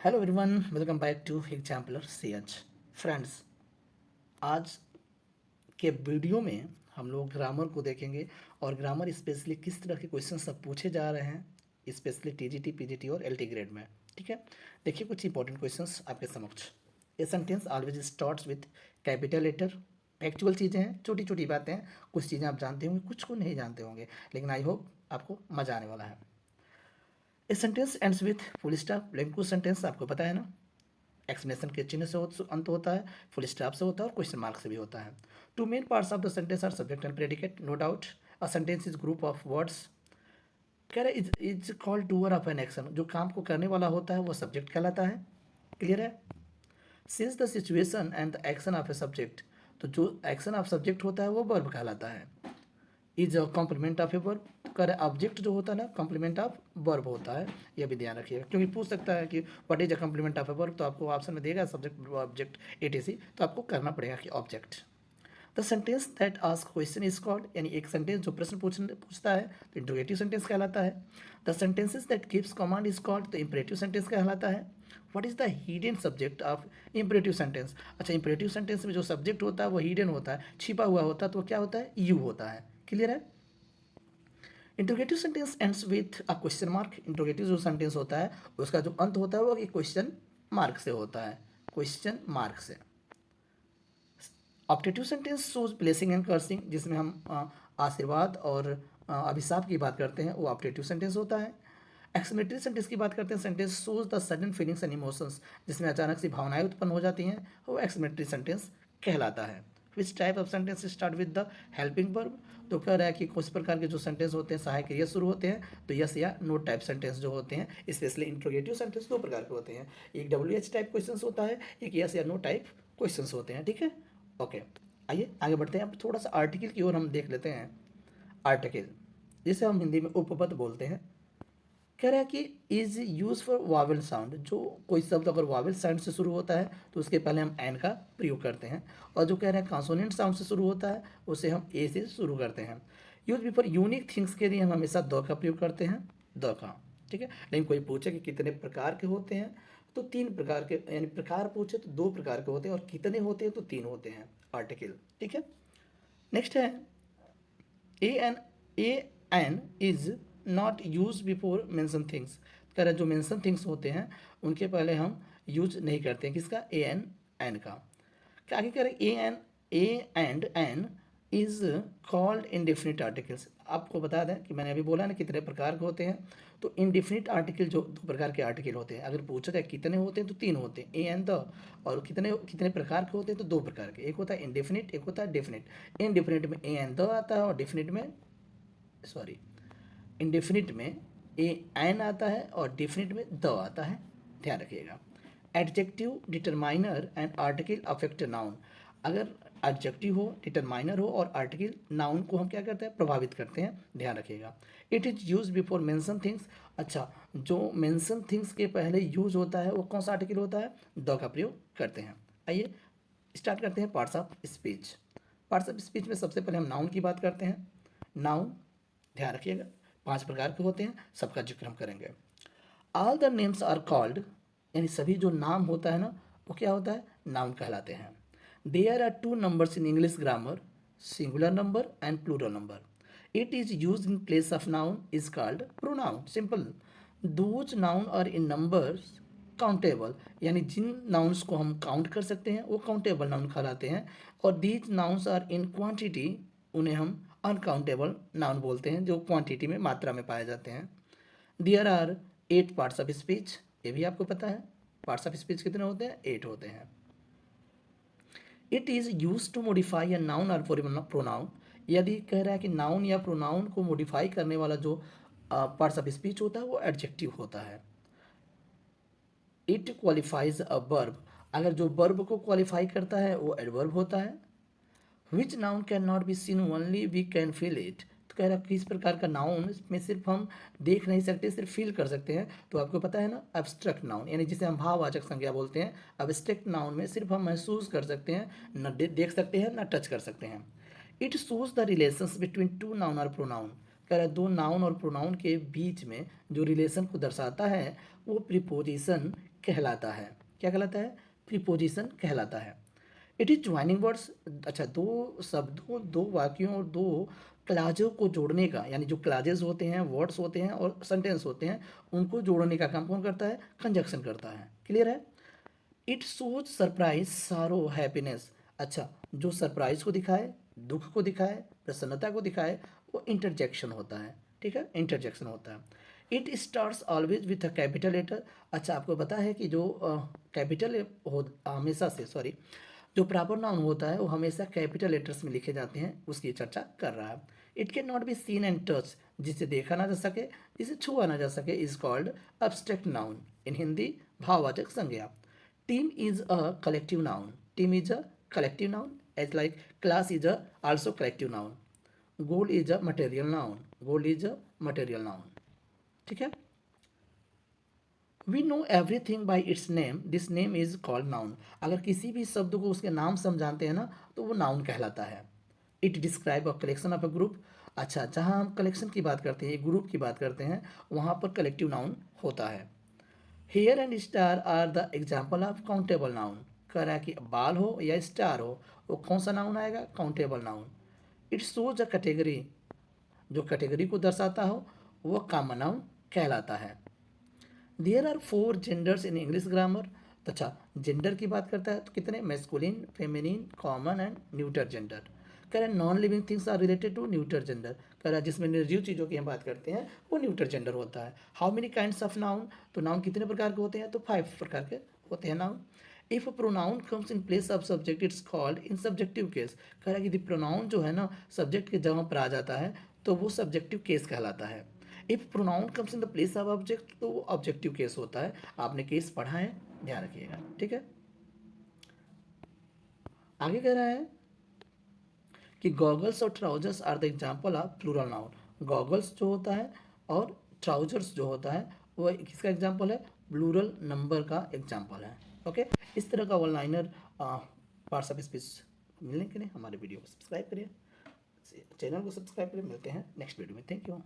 Hello everyone, welcome back to exemplar CH। Friends, आज के video में हम लोग ग्रामर को देखेंगे और ग्रामर स्पेशली किस तरह के क्वेश्चन सब पूछे जा रहे हैं, स्पेशली TGT, PGT और LT ग्रेड में। ठीक है, देखिए कुछ इंपॉर्टेंट क्वेश्चंस आपके समक्ष। A sentence always starts with capital letter. Actual चीज़ें हैं, छोटी छोटी बातें हैं, कुछ चीज़ें आप जानते होंगे, कुछ को नहीं जानते होंगे, लेकिन आई होप आपको मज़ा आने वाला है। A sentence ends with full stop. लेकिन कुछ सेंटेंस आपको पता है ना, एक्सप्लेनेशन के चिन्ह से अंत होता है, फुल स्टॉप से होता है और क्वेश्चन मार्क से भी होता है। Two main parts of the sentence are subject and predicate. No doubt a sentence is group of words. कह रहे is called doer of an action. जो काम को करने वाला होता है वो सब्जेक्ट कहलाता है। क्लियर है? Since the situation and the action of a subject, तो जो एक्शन ऑफ सब्जेक्ट होता है वो वर्ब कहलाता है। Is a compliment of a verb. कर ऑब्जेक्ट जो होता है ना, कॉम्प्लीमेंट ऑफ वर्ब होता है, यह भी ध्यान रखिएगा, क्योंकि पूछ सकता है कि what is a compliment of a verb, तो आपको ऑप्शन में देगा सब्जेक्ट ऑब्जेक्ट etc, तो आपको करना पड़ेगा कि object. The sentence that ask question is called, यानी एक सेंटेंस जो प्रश्न पूछता है तो इंट्रोगेटिव सेंटेंस कहलाता है। The sentences that gives command is called, तो इंपरेटिव सेंटेंस कहलाता है। What is the hidden subject of imperative sentence? अच्छा, इंपरेटिव सेंटेंस में जो सब्जेक्ट होता है वो हिडन होता है, छिपा हुआ होता है, तो क्या होता है? यू होता है। क्लियर है? Interrogative sentence ends with a question mark. Interrogative जो सेंटेंस होता है उसका जो अंत होता है वो एक क्वेश्चन मार्क से होता है, क्वेश्चन मार्क से। Optative sentence shows blessing and cursing, जिसमें हम आशीर्वाद और अभिशाप की बात करते हैं, वो ऑप्टेटिव सेंटेंस होता है। एक्सक्लेमेटरी सेंटेंस की बात करते हैं, sentence shows the sudden feelings and emotions, जिसमें अचानक सी भावनाएं उत्पन्न हो जाती हैं, वो एक्सक्लेमेटरी सेंटेंस कहलाता है। Which type of sentence start with the helping verb? तो कह रहा है कि कुछ प्रकार के जो सेंटेंस होते हैं सहायक क्रिया शुरू होते हैं, तो यस या नो टाइप सेंटेंस जो होते हैं, स्पेशली इंट्रोगेटिव सेंटेंस दो प्रकार के होते हैं, एक WH टाइप क्वेश्चन होता है, एक यस या नो टाइप क्वेश्चन होते हैं। ठीक है, ओके। आइए आगे बढ़ते हैं, अब थोड़ा सा आर्टिकल की ओर हम देख लेते हैं। आर्टिकल जिसे हम हिंदी में उपपद बोलते हैं। कह रहा है कि is use for vowel sound. जो कोई शब्द अगर वावल साउंड से शुरू होता है तो उसके पहले हम एन का प्रयोग करते हैं, और जो कह रहे हैं कॉन्सोनेंट साउंड से शुरू होता है उसे हम ए से शुरू करते हैं। यूज बिफोर यूनिक थिंग्स के लिए हम हमेशा द का प्रयोग करते हैं, द का। ठीक है, लेकिन कोई पूछे कि कितने प्रकार के होते हैं, तो तीन प्रकार के, यानी प्रकार पूछे तो दो प्रकार के होते हैं, और कितने होते हैं तो तीन होते हैं आर्टिकल। ठीक है, नेक्स्ट है an. An is not use before mention things. कह रहे जो मेंशन थिंग्स होते हैं उनके पहले हम यूज नहीं करते हैं, किसका? एन, एन का। क्या आगे कह रहे a an, a and an is called indefinite articles. आपको बता दें कि मैंने अभी बोला ना कितने प्रकार के होते हैं, तो इनडेफिनिट आर्टिकल जो दो प्रकार के आर्टिकल होते हैं, अगर पूछा जाए कितने होते हैं तो तीन होते हैं, ए एंड द। और कितने कितने प्रकार के होते हैं तो दो प्रकार के, एक होता है इनडेफिनिट, एक होता है डेफिनिट। इनडेफिनिट में ए एंड द आता है, और डेफिनिट में, सॉरी, इंडेफिनिट में ए एन आता है और डेफिनिट में द आता है, ध्यान रखिएगा। Adjective, determiner and article affect noun. अगर एडजेक्टिव हो, डिटरमाइनर हो और आर्टिकल नाउन को हम क्या करते हैं? प्रभावित करते हैं, ध्यान रखिएगा। It is use before mention things. अच्छा, जो मेंशन थिंग्स के पहले यूज होता है वो कौन सा आर्टिकल होता है? द का प्रयोग करते हैं। आइए स्टार्ट करते हैं parts of speech. Parts of speech में सबसे पहले हम नाउन की बात करते हैं। नाउन, ध्यान रखिएगा, पांच प्रकार के होते हैं, सबका जिक्र हम करेंगे। All the names are called, यानी सभी जो नाम होता है ना वो क्या होता है? नाउन कहलाते हैं। There are two numbers in English grammar, singular number and plural number. It is use in place of noun is called pronoun. Simple, those noun are in numbers countable, यानी जिन नाउन्स को हम count कर सकते हैं वो countable noun कहलाते हैं, और these nouns are in quantity, उन्हें हम अनकाउंटेबल नाउन बोलते हैं, जो क्वांटिटी में, मात्रा में पाए जाते हैं। There are 8 parts of speech, ये भी आपको पता है। पार्ट्स ऑफ स्पीच कितने होते हैं? 8 होते हैं। It is use to modify a noun और प्रोनाउन। यदि कह रहा है कि नाउन या प्रोनाउन को मॉडिफाई करने वाला जो पार्ट्स ऑफ स्पीच होता है वो एडजेक्टिव होता है। इट क्वालिफाइज अ वर्ब, अगर जो वर्ब को क्वालिफाई करता है वो एडवर्ब होता है। Which noun can not be seen only we can feel it. तो कह रहा है किस प्रकार का नाउन में सिर्फ हम देख नहीं सकते, सिर्फ फील कर सकते हैं, तो आपको पता है ना, एब्स्ट्रैक्ट नाउन, यानी जिसे हम भाववाचक संज्ञा बोलते हैं। एब्स्ट्रैक्ट नाउन में सिर्फ हम महसूस कर सकते हैं, न देख सकते हैं, न टच कर सकते हैं। It shows the relations between two noun और प्रोनाउन। कह रहा है दो नाउन और प्रोनाउन के बीच में जो रिलेशन को दर्शाता है वो प्रीपोजिशन कहलाता है। क्या कहलाता है? प्रीपोजिशन कहलाता है। इट इज ज्वाइनिंग वर्ड्स, अच्छा, दो शब्दों, दो वाक्यों और दो क्लाजों को जोड़ने का, यानी जो क्लाजेस होते हैं, वर्ड्स होते हैं और सेंटेंस होते हैं, उनको जोड़ने का काम कौन करता है? कंजक्शन करता है। क्लियर है? इट शोज सरप्राइज, सारो, हैप्पीनेस, अच्छा, जो सरप्राइज को दिखाए, दुख को दिखाए, प्रसन्नता को दिखाए, वो इंटरजेक्शन होता है। ठीक है, इंटरजेक्शन होता है। It starts always with a capital letter, अच्छा, आपको पता है कि जो कैपिटल हो हमेशा से, सॉरी, जो प्रॉपर नाउन होता है वो हमेशा कैपिटल लेटर्स में लिखे जाते हैं, उसकी चर्चा कर रहा है। It can not be scene and touch, जिसे देखा ना जा सके, जिसे छुआ ना जा सके, is called abstract noun, in Hindi भाववाचक संज्ञा। Team is a collective noun, team is a collective noun, as like class is a also collective noun. Gold is a material noun, gold is a material noun. ठीक है, we know everything by its name, this name is called noun, अगर किसी भी शब्द को उसके नाम से हम जानते हैं ना, तो वो नाउन कहलाता है। It describe a collection of a group, अच्छा, जहाँ हम कलेक्शन की बात करते हैं, ग्रुप की बात करते हैं, वहाँ पर कलेक्टिव नाउन होता है। Hair and star are the example of countable noun, कह रहा है कि बाल हो या स्टार हो, वो कौन सा नाउन आएगा? Countable noun. It shows a category, जो कैटेगरी को दर्शाता हो वह कॉमन नाउन कहलाता है। There are 4 genders in English grammar, अच्छा, जेंडर की बात करता है तो कितने? Masculine, feminine, common and neuter gender. कह रहा है non living things are related to neuter gender, कह रहा है जिसमें निर्जीव चीज़ों की हम बात करते हैं वो न्यूटर जेंडर होता है। How many kinds of noun, तो नाउन कितने प्रकार के होते हैं? तो 5 प्रकार के होते हैं noun. If pronoun comes in place of subject it's called in subjective case, कह रहा है कि प्रोनाउन जो है ना सब्जेक्ट के जगह पर आ जाता है तो वो सब्जेक्टिव केस कहलाता है। If pronoun comes in the place of object तो वो ऑब्जेक्टिव केस होता है। आपने केस पढ़ा है, ध्यान रखिएगा। ठीक है, आगे कह रहा है कि गॉगल्स और trousers are the example of plural noun, goggles जो होता है और ट्राउजर्स जो होता है वो किसका एग्जाम्पल है? प्लूरल नंबर का एग्जाम्पल है। ओके, इस तरह का one liner parts of speech मिलने के लिए हमारे वीडियो को सब्सक्राइब करिए, चैनल को सब्सक्राइब करिए। मिलते हैं नेक्स्ट वीडियो में। Thank you.